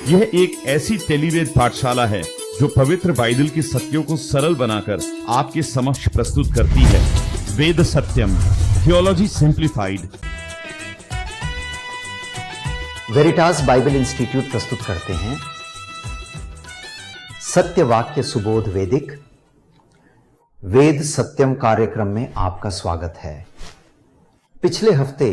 यह एक ऐसी टेलीवेद पाठशाला है जो पवित्र बाइबल के सत्यों को सरल बनाकर आपके समक्ष प्रस्तुत करती है। Ved Satyam, theology simplified. Veritas Bible Institute प्रस्तुत करते हैं सत्य वाक्य सुबोध वेदिक वेद सत्यम कार्यक्रम में आपका स्वागत है। पिछले हफ्ते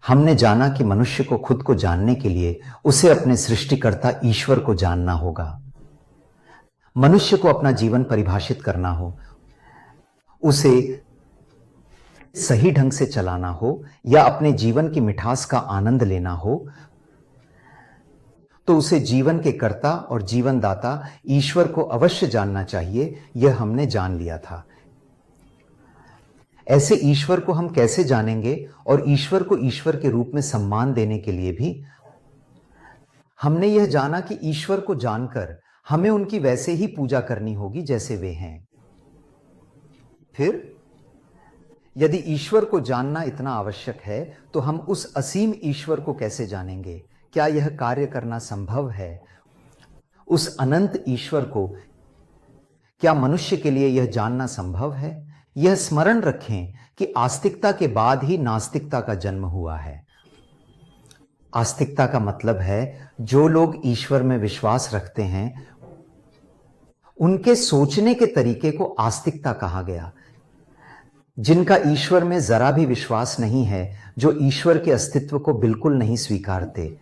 हमने जाना कि मनुष्य को खुद को जानने के लिए उसे अपने सृष्टिकर्ता ईश्वर को जानना होगा। मनुष्य को अपना जीवन परिभाषित करना हो, उसे सही ढंग से चलाना हो या अपने जीवन की मिठास का आनंद लेना हो, तो उसे जीवन के कर्ता और जीवन दाता ईश्वर को अवश्य जानना चाहिए। यह हमने जान लिया था। ऐसे ईश्वर को हम कैसे जानेंगे और ईश्वर को ईश्वर के रूप में सम्मान देने के लिए भी हमने यह जाना कि ईश्वर को जानकर हमें उनकी वैसे ही पूजा करनी होगी जैसे वे हैं। फिर यदि ईश्वर को जानना इतना आवश्यक है तो हम उस असीम ईश्वर को कैसे जानेंगे? क्या यह कार्य करना संभव है? उस अनंत ईश्वर को क्या मनुष्य के लिए यह जानना संभव है? यह स्मरण रखें कि आस्तिकता के बाद ही नास्तिकता का जन्म हुआ है। आस्तिकता का मतलब है जो लोग ईश्वर में विश्वास रखते हैं उनके सोचने के तरीके को आस्तिकता कहा गया। जिनका ईश्वर में जरा भी विश्वास नहीं है, जो ईश्वर के अस्तित्व को बिल्कुल नहीं स्वीकारते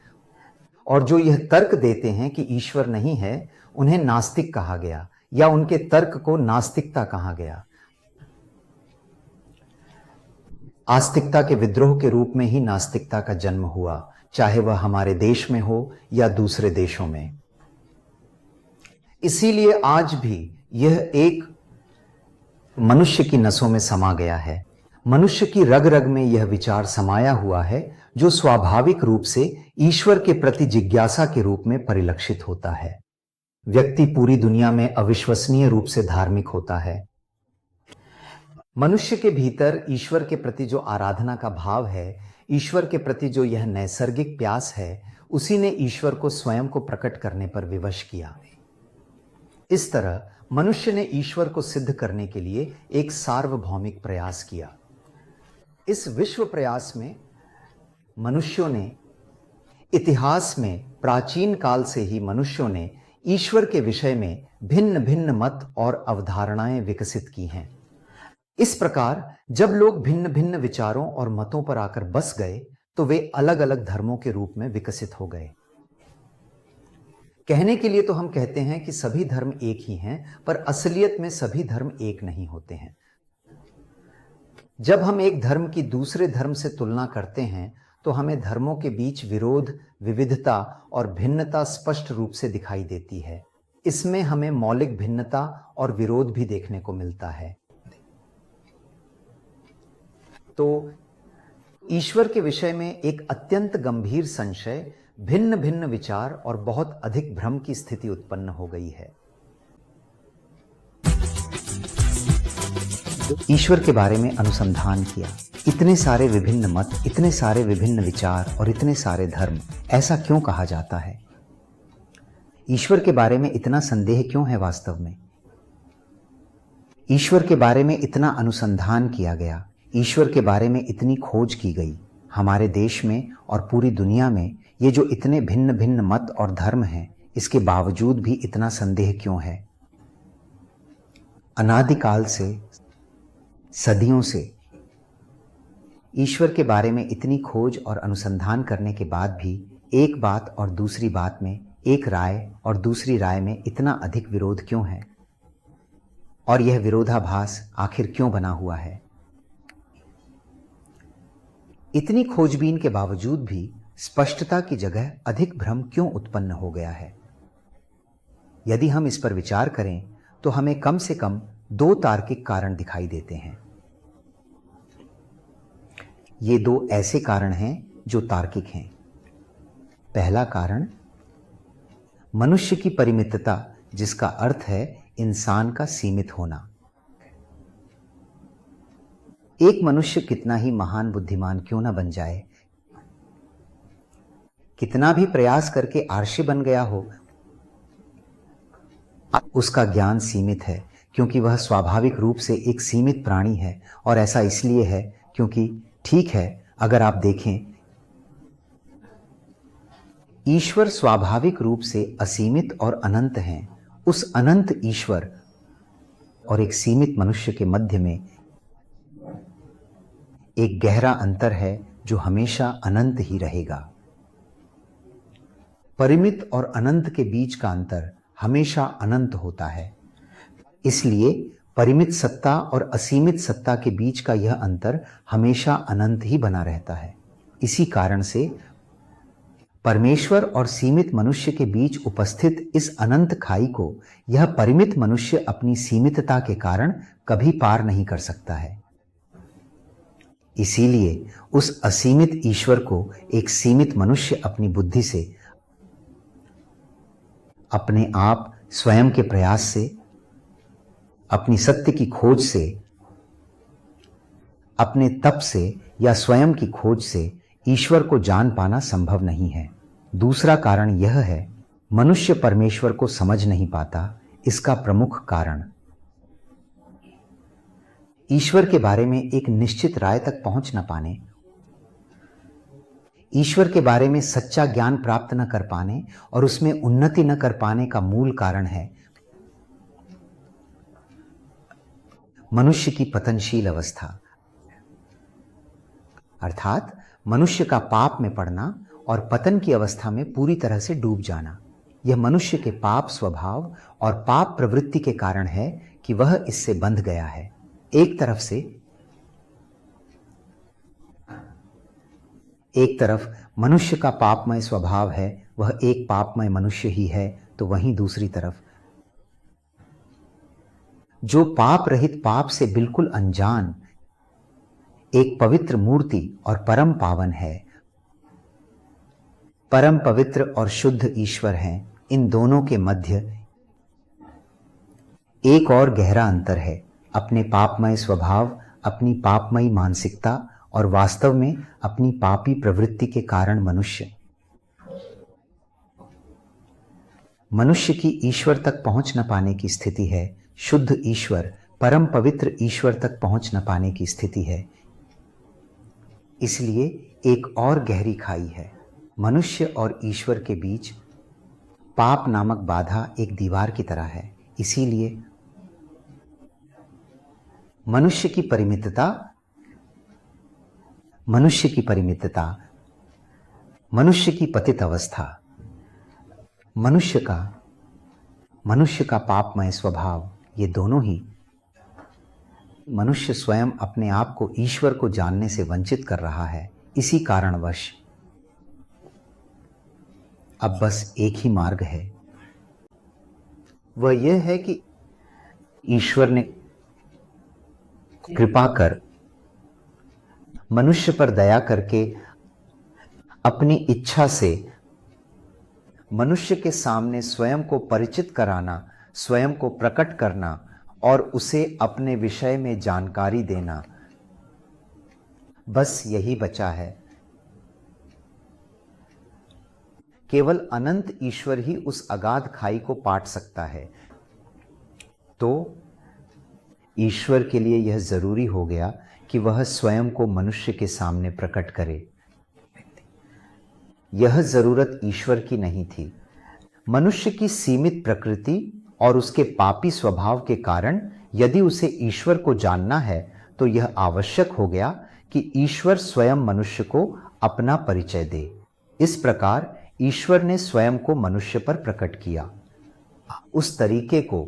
और जो यह तर्क देते हैं कि ईश्वर नहीं है, उन्हें नास्तिक कहा गया या उनके तर्क को नास्तिकता कहा गया। आस्तिकता के विद्रोह के रूप में ही नास्तिकता का जन्म हुआ, चाहे वह हमारे देश में हो या दूसरे देशों में। इसीलिए आज भी यह एक मनुष्य की नसों में समा गया है। मनुष्य की रग रग में यह विचार समाया हुआ है जो स्वाभाविक रूप से ईश्वर के प्रति जिज्ञासा के रूप में परिलक्षित होता है। व्यक्ति पूरी दुनिया में अविश्वसनीय रूप से धार्मिक होता है। मनुष्य के भीतर ईश्वर के प्रति जो आराधना का भाव है, ईश्वर के प्रति जो यह नैसर्गिक प्यास है, उसी ने ईश्वर को स्वयं को प्रकट करने पर विवश किया। इस तरह मनुष्य ने ईश्वर को सिद्ध करने के लिए एक सार्वभौमिक प्रयास किया। इस विश्व प्रयास में मनुष्यों ने इतिहास में प्राचीन काल से ही मनुष्यों ने ईश्वर के विषय में भिन्न भिन्न मत और अवधारणाएं विकसित की हैं। इस प्रकार जब लोग भिन्न भिन्न विचारों और मतों पर आकर बस गए तो वे अलग अलग धर्मों के रूप में विकसित हो गए। कहने के लिए तो हम कहते हैं कि सभी धर्म एक ही हैं, पर असलियत में सभी धर्म एक नहीं होते हैं। जब हम एक धर्म की दूसरे धर्म से तुलना करते हैं तो हमें धर्मों के बीच विरोध, विविधता और भिन्नता स्पष्ट रूप से दिखाई देती है। इसमें हमें मौलिक भिन्नता और विरोध भी देखने को मिलता है। तो ईश्वर के विषय में एक अत्यंत गंभीर संशय, भिन्न भिन्न विचार और बहुत अधिक भ्रम की स्थिति उत्पन्न हो गई है। ईश्वर के बारे में अनुसंधान किया, इतने सारे विभिन्न मत, इतने सारे विभिन्न विचार और इतने सारे धर्म, ऐसा क्यों कहा जाता है? ईश्वर के बारे में इतना संदेह क्यों है? वास्तव में ईश्वर के बारे में इतना अनुसंधान किया गया, ईश्वर के बारे में इतनी खोज की गई। हमारे देश में और पूरी दुनिया में ये जो इतने भिन्न भिन्न मत और धर्म हैं, इसके बावजूद भी इतना संदेह क्यों है? अनादिकाल से, सदियों से ईश्वर के बारे में इतनी खोज और अनुसंधान करने के बाद भी एक बात और दूसरी बात में, एक राय और दूसरी राय में इतना अधिक विरोध क्यों है? और यह विरोधाभास आखिर क्यों बना हुआ है? इतनी खोजबीन के बावजूद भी स्पष्टता की जगह अधिक भ्रम क्यों उत्पन्न हो गया है? यदि हम इस पर विचार करें तो हमें कम से कम दो तार्किक कारण दिखाई देते हैं। ये दो ऐसे कारण हैं जो तार्किक हैं। पहला कारण मनुष्य की परिमितता, जिसका अर्थ है इंसान का सीमित होना। एक मनुष्य कितना ही महान बुद्धिमान क्यों ना बन जाए, कितना भी प्रयास करके आर्षि बन गया हो, उसका ज्ञान सीमित है, क्योंकि वह स्वाभाविक रूप से एक सीमित प्राणी है। और ऐसा इसलिए है क्योंकि ठीक है, अगर आप देखें, ईश्वर स्वाभाविक रूप से असीमित और अनंत हैं। उस अनंत ईश्वर और एक सीमित मनुष्य के मध्य में एक गहरा अंतर है जो हमेशा अनंत ही रहेगा। परिमित और अनंत के बीच का अंतर हमेशा अनंत होता है। इसलिए परिमित सत्ता और असीमित सत्ता के बीच का यह अंतर हमेशा अनंत ही बना रहता है। इसी कारण से परमेश्वर और सीमित मनुष्य के बीच उपस्थित इस अनंत खाई को यह परिमित मनुष्य अपनी सीमितता के कारण कभी पार नहीं कर सकता है। इसीलिए उस असीमित ईश्वर को एक सीमित मनुष्य अपनी बुद्धि से, अपने आप स्वयं के प्रयास से, अपनी सत्य की खोज से, अपने तप से या स्वयं की खोज से ईश्वर को जान पाना संभव नहीं है। दूसरा कारण यह है, मनुष्य परमेश्वर को समझ नहीं पाता। इसका प्रमुख कारण ईश्वर के बारे में एक निश्चित राय तक पहुंच न पाने, ईश्वर के बारे में सच्चा ज्ञान प्राप्त न कर पाने और उसमें उन्नति न कर पाने का मूल कारण है मनुष्य की पतनशील अवस्था, अर्थात मनुष्य का पाप में पड़ना और पतन की अवस्था में पूरी तरह से डूब जाना। यह मनुष्य के पाप स्वभाव और पाप प्रवृत्ति के कारण है कि वह इससे बंध गया है। एक तरफ मनुष्य का पापमय स्वभाव है, वह एक पापमय मनुष्य ही है, तो वहीं दूसरी तरफ जो पाप रहित, पाप से बिल्कुल अनजान एक पवित्र मूर्ति और परम पावन है, परम पवित्र और शुद्ध ईश्वर हैं। इन दोनों के मध्य एक और गहरा अंतर है, अपने पापमय स्वभाव, अपनी पापमयी मानसिकता और वास्तव में अपनी पापी प्रवृत्ति के कारण मनुष्य की ईश्वर तक पहुंच न पाने की स्थिति है। शुद्ध ईश्वर, परम पवित्र ईश्वर तक पहुंच न पाने की स्थिति है। इसलिए एक और गहरी खाई है। मनुष्य और ईश्वर के बीच पाप नामक बाधा एक दीवार की तरह है। इसीलिए मनुष्य की परिमितता, मनुष्य की पतित अवस्था, मनुष्य का पापमय स्वभाव, ये दोनों ही मनुष्य स्वयं अपने आप को ईश्वर को जानने से वंचित कर रहा है। इसी कारणवश अब बस एक ही मार्ग है, वह यह है कि ईश्वर ने कृपा कर मनुष्य पर दया करके अपनी इच्छा से मनुष्य के सामने स्वयं को परिचित कराना, स्वयं को प्रकट करना और उसे अपने विषय में जानकारी देना, बस यही बचा है। केवल अनंत ईश्वर ही उस अगाध खाई को पाट सकता है। तो ईश्वर के लिए यह जरूरी हो गया कि वह स्वयं को मनुष्य के सामने प्रकट करे। यह जरूरत ईश्वर की नहीं थी। मनुष्य की सीमित प्रकृति और उसके पापी स्वभाव के कारण यदि उसे ईश्वर को जानना है तो यह आवश्यक हो गया कि ईश्वर स्वयं मनुष्य को अपना परिचय दे। इस प्रकार ईश्वर ने स्वयं को मनुष्य पर प्रकट किया। उस तरीके को,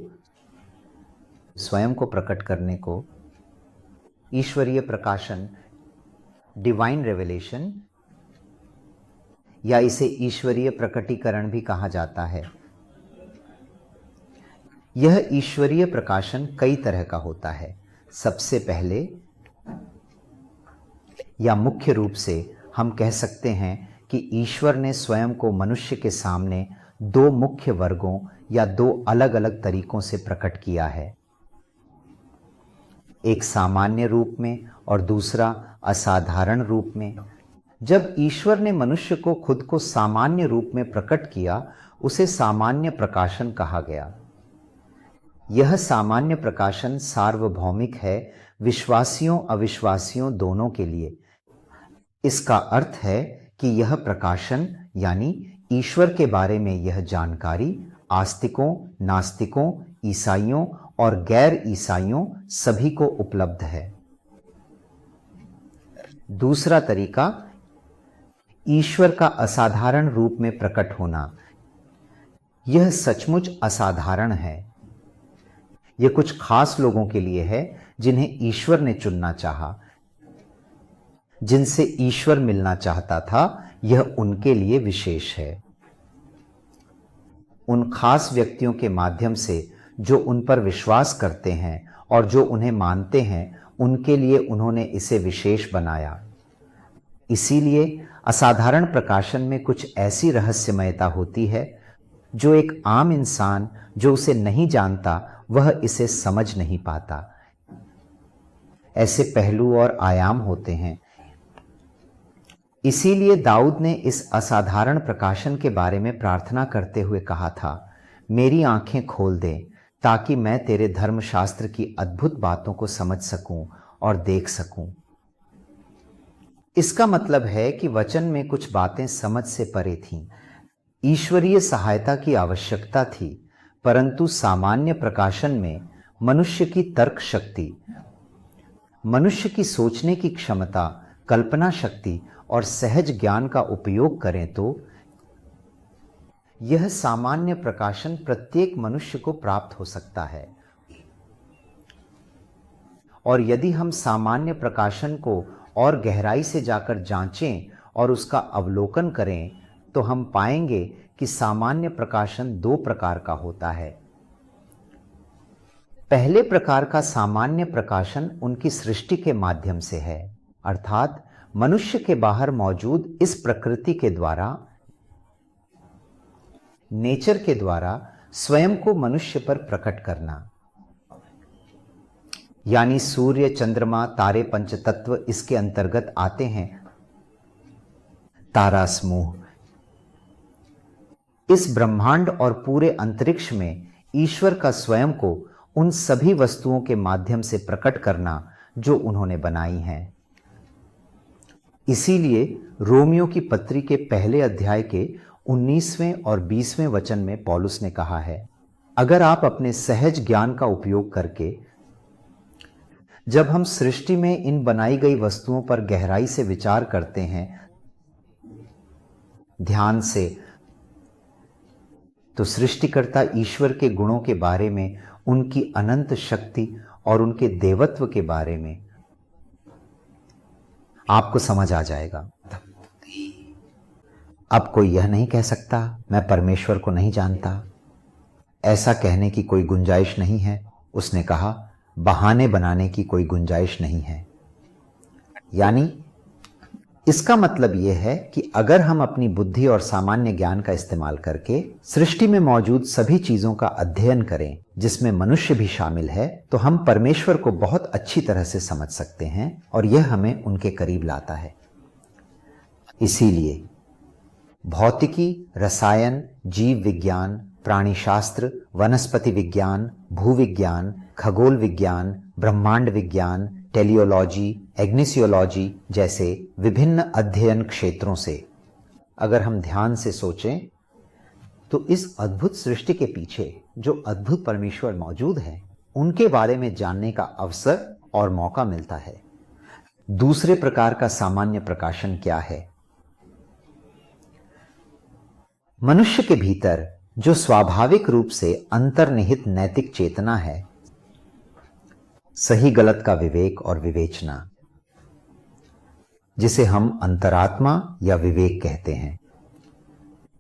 स्वयं को प्रकट करने को ईश्वरीय प्रकाशन, डिवाइन रेवलेशन, या इसे ईश्वरीय प्रकटीकरण भी कहा जाता है। यह ईश्वरीय प्रकाशन कई तरह का होता है। सबसे पहले या मुख्य रूप से हम कह सकते हैं कि ईश्वर ने स्वयं को मनुष्य के सामने दो मुख्य वर्गों या दो अलग अलग तरीकों से प्रकट किया है, एक सामान्य रूप में और दूसरा असाधारण रूप में। जब ईश्वर ने मनुष्य को खुद को सामान्य रूप में प्रकट किया, उसे सामान्य प्रकाशन कहा गया। यह सामान्य प्रकाशन सार्वभौमिक है, विश्वासियों अविश्वासियों दोनों के लिए। इसका अर्थ है कि यह प्रकाशन यानी ईश्वर के बारे में यह जानकारी आस्तिकों, नास्तिकों, ईसाइयों और गैर ईसाइयों सभी को उपलब्ध है। दूसरा तरीका, ईश्वर का असाधारण रूप में प्रकट होना। यह सचमुच असाधारण है। यह कुछ खास लोगों के लिए है जिन्हें ईश्वर ने चुनना चाहा, जिनसे ईश्वर मिलना चाहता था। यह उनके लिए विशेष है। उन खास व्यक्तियों के माध्यम से जो उन पर विश्वास करते हैं और जो उन्हें मानते हैं, उनके लिए उन्होंने इसे विशेष बनाया। इसीलिए असाधारण प्रकाशन में कुछ ऐसी रहस्यमयता होती है जो एक आम इंसान जो उसे नहीं जानता वह इसे समझ नहीं पाता। ऐसे पहलू और आयाम होते हैं। इसीलिए दाऊद ने इस असाधारण प्रकाशन के बारे में प्रार्थना करते हुए कहा था, मेरी आंखें खोल दे ताकि मैं तेरे धर्मशास्त्र की अद्भुत बातों को समझ सकूं और देख सकूं। इसका मतलब है कि वचन में कुछ बातें समझ से परे थीं। ईश्वरीय सहायता की आवश्यकता थी, परंतु सामान्य प्रकाशन में मनुष्य की तर्क शक्ति, मनुष्य की सोचने की क्षमता, कल्पना शक्ति और सहज ज्ञान का उपयोग करें तो यह सामान्य प्रकाशन प्रत्येक मनुष्य को प्राप्त हो सकता है। और यदि हम सामान्य प्रकाशन को और गहराई से जाकर जांचें और उसका अवलोकन करें तो हम पाएंगे कि सामान्य प्रकाशन दो प्रकार का होता है। पहले प्रकार का सामान्य प्रकाशन उनकी सृष्टि के माध्यम से है, अर्थात मनुष्य के बाहर मौजूद इस प्रकृति के द्वारा, नेचर के द्वारा स्वयं को मनुष्य पर प्रकट करना। यानी सूर्य, चंद्रमा, तारे, पंचतत्व इसके अंतर्गत आते हैं। तारा समूह, इस ब्रह्मांड और पूरे अंतरिक्ष में ईश्वर का स्वयं को उन सभी वस्तुओं के माध्यम से प्रकट करना जो उन्होंने बनाई हैं। इसीलिए रोमियो की पत्री के पहले अध्याय के 19वें और 20वें वचन में पौलुस ने कहा है, अगर आप अपने सहज ज्ञान का उपयोग करके जब हम सृष्टि में इन बनाई गई वस्तुओं पर गहराई से विचार करते हैं ध्यान से, तो सृष्टिकर्ता ईश्वर के गुणों के बारे में, उनकी अनंत शक्ति और उनके देवत्व के बारे में आपको समझ आ जाएगा। अब कोई यह नहीं कह सकता मैं परमेश्वर को नहीं जानता। ऐसा कहने की कोई गुंजाइश नहीं है। उसने कहा बहाने बनाने की कोई गुंजाइश नहीं है। यानी इसका मतलब यह है कि अगर हम अपनी बुद्धि और सामान्य ज्ञान का इस्तेमाल करके सृष्टि में मौजूद सभी चीजों का अध्ययन करें, जिसमें मनुष्य भी शामिल है, तो हम परमेश्वर को बहुत अच्छी तरह से समझ सकते हैं और यह हमें उनके करीब लाता है। इसीलिए भौतिकी, रसायन, जीव विज्ञान, प्राणीशास्त्र, वनस्पति विज्ञान, भूविज्ञान, खगोल विज्ञान, ब्रह्मांड विज्ञान, टेलियोलॉजी, एग्निसियोलॉजी जैसे विभिन्न अध्ययन क्षेत्रों से अगर हम ध्यान से सोचें तो इस अद्भुत सृष्टि के पीछे जो अद्भुत परमेश्वर मौजूद है, उनके बारे में जानने का अवसर और मौका मिलता है। दूसरे प्रकार का सामान्य प्रकाशन क्या है? मनुष्य के भीतर जो स्वाभाविक रूप से अंतर्निहित नैतिक चेतना है, सही गलत का विवेक और विवेचना, जिसे हम अंतरात्मा या विवेक कहते हैं।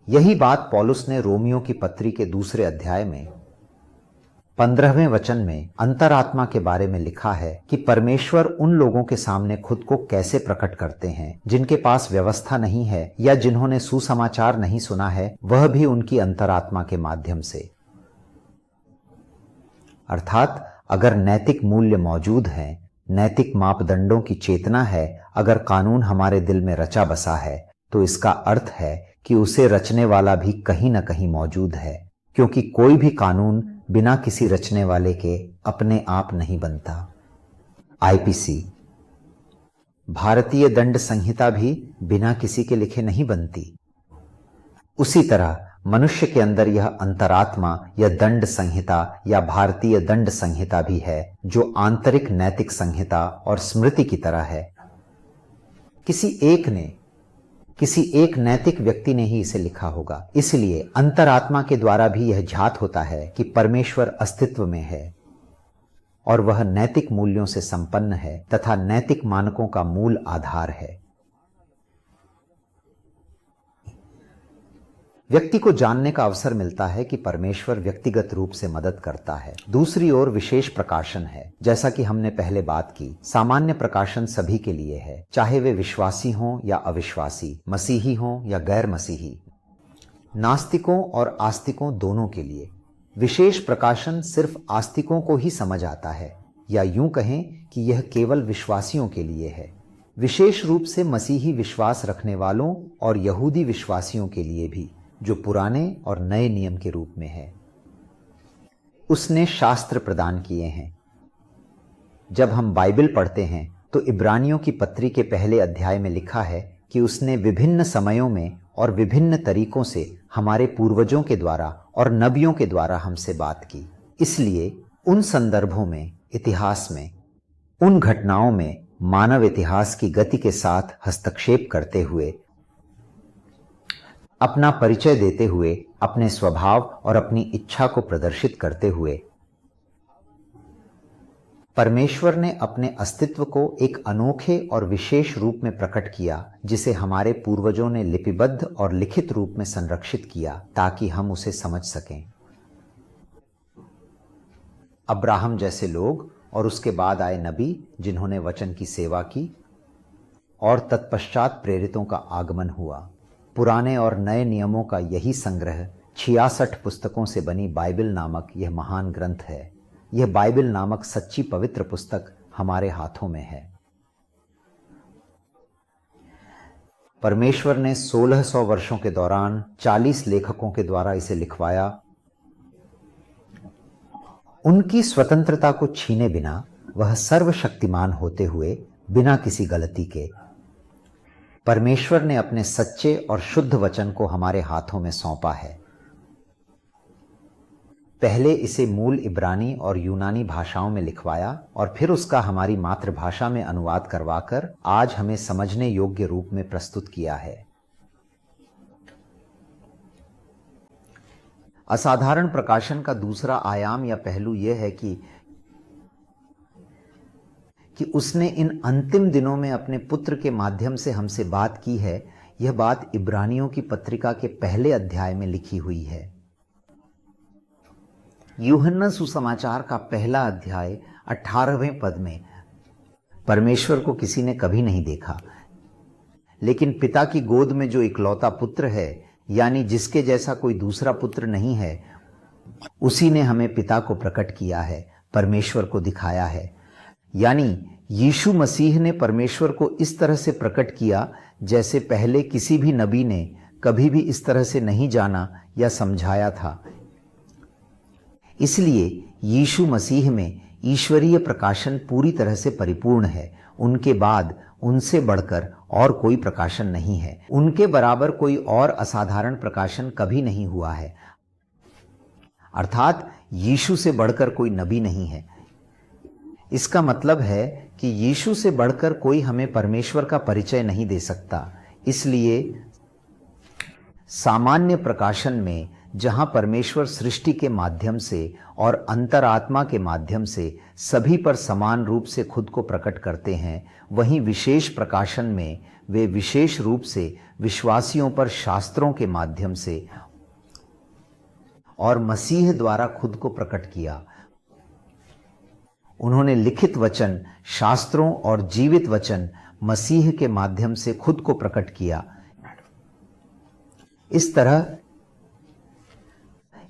यही बात पौलुस ने रोमियो की पत्री के दूसरे अध्याय में 15वें वचन में अंतरात्मा के बारे में लिखा है कि परमेश्वर उन लोगों के सामने खुद को कैसे प्रकट करते हैं जिनके पास व्यवस्था नहीं है या जिन्होंने सुसमाचार नहीं सुना है, वह भी उनकी अंतरात्मा के माध्यम से। अर्थात अगर नैतिक मूल्य मौजूद हैं नैतिक मापदंडों की चेतना है, अगर कानून हमारे दिल में रचा बसा है तो इसका अर्थ है कि उसे रचने वाला भी कहीं ना कहीं मौजूद है, क्योंकि कोई भी कानून बिना किसी रचने वाले के अपने आप नहीं बनता। आईपीसी, भारतीय दंड संहिता भी बिना किसी के लिखे नहीं बनती। उसी तरह मनुष्य के अंदर यह अंतरात्मा या दंड संहिता या भारतीय दंड संहिता भी है, जो आंतरिक नैतिक संहिता और स्मृति की तरह है। किसी एक नैतिक व्यक्ति ने ही इसे लिखा होगा। इसलिए अंतरात्मा के द्वारा भी यह ज्ञात होता है कि परमेश्वर अस्तित्व में है और वह नैतिक मूल्यों से संपन्न है तथा नैतिक मानकों का मूल आधार है। व्यक्ति को जानने का अवसर मिलता है कि परमेश्वर व्यक्तिगत रूप से मदद करता है। दूसरी ओर विशेष प्रकाशन है। जैसा कि हमने पहले बात की, सामान्य प्रकाशन सभी के लिए है, चाहे वे विश्वासी हों या अविश्वासी, मसीही हों या गैर मसीही, नास्तिकों और आस्तिकों दोनों के लिए। विशेष प्रकाशन सिर्फ आस्तिकों को ही समझ आता है, या यूं कहें कि यह केवल विश्वासियों के लिए है। विशेष रूप से मसीही विश्वास रखने वालों और यहूदी विश्वासियों के लिए भी, जो पुराने और नए नियम के रूप में है। उसने शास्त्र प्रदान किए हैं। जब हम बाइबल पढ़ते हैं तो इब्रानियों की पत्री के पहले अध्याय में लिखा है कि उसने विभिन्न समयों में और विभिन्न तरीकों से हमारे पूर्वजों के द्वारा और नबियों के द्वारा हमसे बात की। इसलिए उन संदर्भों में, इतिहास में, उन घटनाओं में मानव इतिहास की गति के साथ हस्तक्षेप करते हुए, अपना परिचय देते हुए, अपने स्वभाव और अपनी इच्छा को प्रदर्शित करते हुए, परमेश्वर ने अपने अस्तित्व को एक अनोखे और विशेष रूप में प्रकट किया, जिसे हमारे पूर्वजों ने लिपिबद्ध और लिखित रूप में संरक्षित किया ताकि हम उसे समझ सकें। अब्राहम जैसे लोग और उसके बाद आए नबी जिन्होंने वचन की सेवा की, और तत्पश्चात प्रेरितों का आगमन हुआ। पुराने और नए नियमों का यही संग्रह 66 पुस्तकों से बनी बाइबल नामक यह महान ग्रंथ है। यह बाइबल नामक सच्ची पवित्र पुस्तक हमारे हाथों में है। परमेश्वर ने 1600 वर्षों के दौरान 40 लेखकों के द्वारा इसे लिखवाया। उनकी स्वतंत्रता को छीने बिना वह सर्वशक्तिमान होते हुए बिना किसी गलती के परमेश्वर ने अपने सच्चे और शुद्ध वचन को हमारे हाथों में सौंपा है। पहले इसे मूल इब्रानी और यूनानी भाषाओं में लिखवाया और फिर उसका हमारी मातृभाषा में अनुवाद करवाकर आज हमें समझने योग्य रूप में प्रस्तुत किया है। असाधारण प्रकाशन का दूसरा आयाम या पहलू यह है कि उसने इन अंतिम दिनों में अपने पुत्र के माध्यम से हमसे बात की है। यह बात इब्रानियों की पत्रिका के पहले अध्याय में लिखी हुई है। यूहन्ना सुसमाचार का पहला अध्याय 18वें पद में, परमेश्वर को किसी ने कभी नहीं देखा, लेकिन पिता की गोद में जो इकलौता पुत्र है, यानी जिसके जैसा कोई दूसरा पुत्र नहीं है, उसी ने हमें पिता को प्रकट किया है, परमेश्वर को दिखाया है। यानी यीशु मसीह ने परमेश्वर को इस तरह से प्रकट किया जैसे पहले किसी भी नबी ने कभी भी इस तरह से नहीं जाना या समझाया था। इसलिए यीशु मसीह में ईश्वरीय प्रकाशन पूरी तरह से परिपूर्ण है। उनके बाद उनसे बढ़कर और कोई प्रकाशन नहीं है। उनके बराबर कोई और असाधारण प्रकाशन कभी नहीं हुआ है। अर्थात यीशु से बढ़कर कोई नबी नहीं है। इसका मतलब है कि यीशु से बढ़कर कोई हमें परमेश्वर का परिचय नहीं दे सकता। इसलिए सामान्य प्रकाशन में, जहां परमेश्वर सृष्टि के माध्यम से और अंतरात्मा के माध्यम से सभी पर समान रूप से खुद को प्रकट करते हैं, वहीं विशेष प्रकाशन में वे विशेष रूप से विश्वासियों पर शास्त्रों के माध्यम से और मसीह द्वारा खुद को प्रकट किया। उन्होंने लिखित वचन, शास्त्रों और जीवित वचन मसीह के माध्यम से खुद को प्रकट किया। इस तरह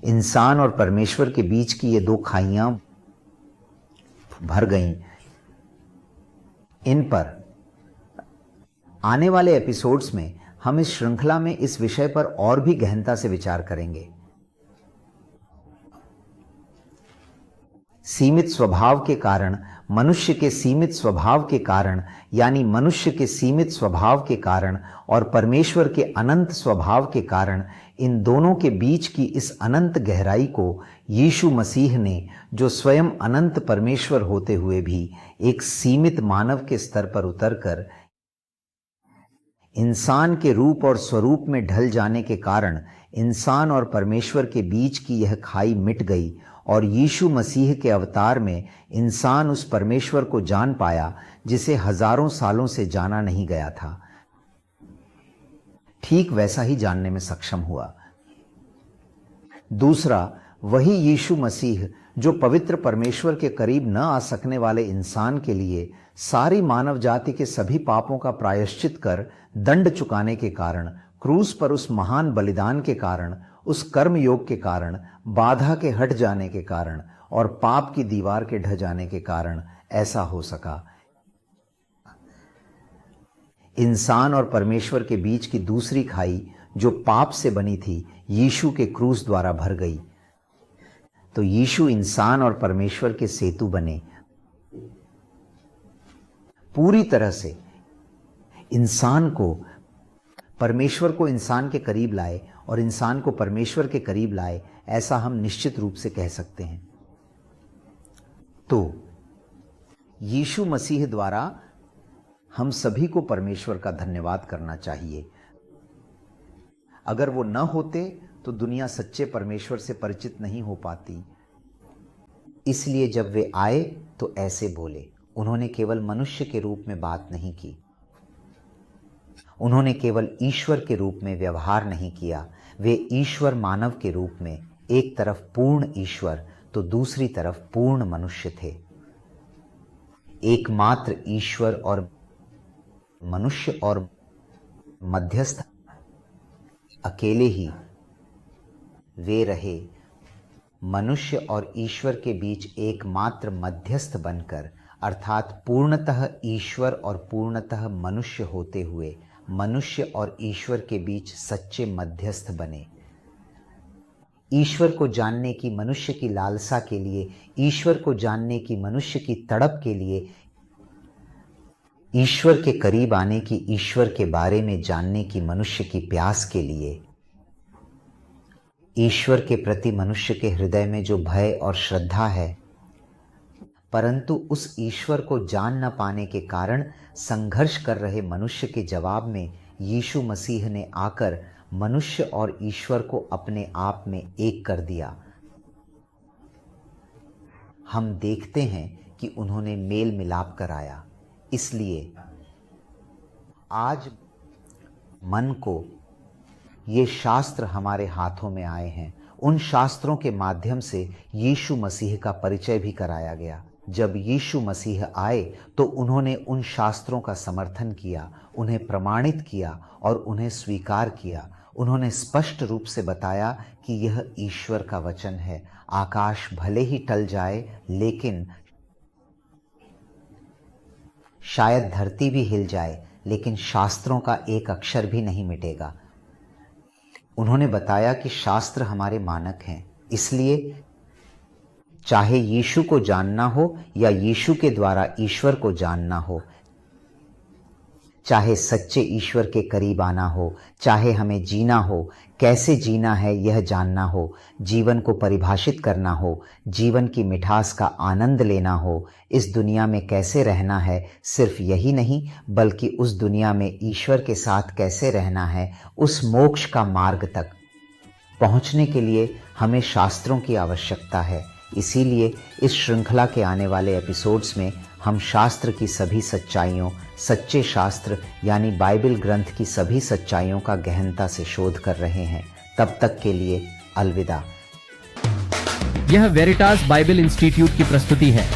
इंसान और परमेश्वर के बीच की ये दो खाइयां भर गईं। इन पर आने वाले एपिसोड्स में हम इस श्रृंखला में इस विषय पर और भी गहनता से विचार करेंगे। सीमित स्वभाव के कारण, मनुष्य के सीमित स्वभाव के कारण, यानी मनुष्य के सीमित स्वभाव के कारण और परमेश्वर के अनंत स्वभाव के कारण, इन दोनों के बीच की इस अनंत गहराई को यीशु मसीह ने, जो स्वयं अनंत परमेश्वर होते हुए भी एक सीमित मानव के स्तर पर उतरकर इंसान के रूप और स्वरूप में ढल जाने के कारण इंसान और परमेश्वर के बीच की यह खाई मिट गई और यीशु मसीह के अवतार में इंसान उस परमेश्वर को जान पाया जिसे हजारों सालों से जाना नहीं गया था। ठीक वैसा ही जानने में सक्षम हुआ। दूसरा, वही यीशु मसीह जो पवित्र परमेश्वर के करीब न आ सकने वाले इंसान के लिए सारी मानव जाति के सभी पापों का प्रायश्चित कर दंड चुकाने के कारण, क्रूस पर उस महान बलिदान के कारण, उस कर्म योग के कारण, बाधा के हट जाने के कारण और पाप की दीवार के ढह जाने के कारण ऐसा हो सका। इंसान और परमेश्वर के बीच की दूसरी खाई जो पाप से बनी थी, यीशु के क्रूस द्वारा भर गई। तो यीशु इंसान और परमेश्वर के सेतु बने, पूरी तरह से इंसान को परमेश्वर को इंसान के करीब लाए और इंसान को परमेश्वर के करीब लाए, ऐसा हम निश्चित रूप से कह सकते हैं। तो यीशु मसीह द्वारा हम सभी को परमेश्वर का धन्यवाद करना चाहिए। अगर वो न होते तो दुनिया सच्चे परमेश्वर से परिचित नहीं हो पाती। इसलिए जब वे आए तो ऐसे बोले। उन्होंने केवल मनुष्य के रूप में बात नहीं की, उन्होंने केवल ईश्वर के रूप में व्यवहार नहीं किया। वे ईश्वर मानव के रूप में एक तरफ पूर्ण ईश्वर तो दूसरी तरफ पूर्ण मनुष्य थे। एकमात्र ईश्वर और मनुष्य और मध्यस्थ अकेले ही वे रहे। मनुष्य और ईश्वर के बीच एकमात्र मध्यस्थ बनकर, अर्थात पूर्णतः ईश्वर और पूर्णतः मनुष्य होते हुए मनुष्य और ईश्वर के बीच सच्चे मध्यस्थ बने। ईश्वर को जानने की मनुष्य की लालसा के लिए, ईश्वर को जानने की मनुष्य की तड़प के लिए, ईश्वर के करीब आने की, ईश्वर के बारे में जानने की मनुष्य की प्यास के लिए, ईश्वर के प्रति मनुष्य के हृदय में जो भय और श्रद्धा है, परंतु उस ईश्वर को जान न पाने के कारण संघर्ष कर रहे मनुष्य के जवाब में यीशु मसीह ने आकर मनुष्य और ईश्वर को अपने आप में एक कर दिया। हम देखते हैं कि उन्होंने मेल मिलाप कराया। इसलिए आज मन को ये शास्त्र हमारे हाथों में आए हैं। उन शास्त्रों के माध्यम से यीशु मसीह का परिचय भी कराया गया। जब यीशु मसीह आए तो उन्होंने उन शास्त्रों का समर्थन किया, उन्हें प्रमाणित किया और उन्हें स्वीकार किया। उन्होंने स्पष्ट रूप से बताया कि यह ईश्वर का वचन है। आकाश भले ही टल जाए, लेकिन शायद धरती भी हिल जाए, लेकिन शास्त्रों का एक अक्षर भी नहीं मिटेगा। उन्होंने बताया कि शास्त्र हमारे मानक हैं। इसलिए चाहे यीशु को जानना हो या यीशु के द्वारा ईश्वर को जानना हो, चाहे सच्चे ईश्वर के करीब आना हो, चाहे हमें जीना हो, कैसे जीना है यह जानना हो, जीवन को परिभाषित करना हो, जीवन की मिठास का आनंद लेना हो, इस दुनिया में कैसे रहना है, सिर्फ यही नहीं बल्कि उस दुनिया में ईश्वर के साथ कैसे रहना है, उस मोक्ष का मार्ग तक पहुंचने के लिए हमें शास्त्रों की आवश्यकता है। इसीलिए इस श्रृंखला के आने वाले एपिसोड्स में हम शास्त्र की सभी सच्चाइयों, सच्चे शास्त्र यानी बाइबल ग्रंथ की सभी सच्चाइयों का गहनता से शोध कर रहे हैं। तब तक के लिए अलविदा। यह वेरिटास बाइबल इंस्टीट्यूट की प्रस्तुति है।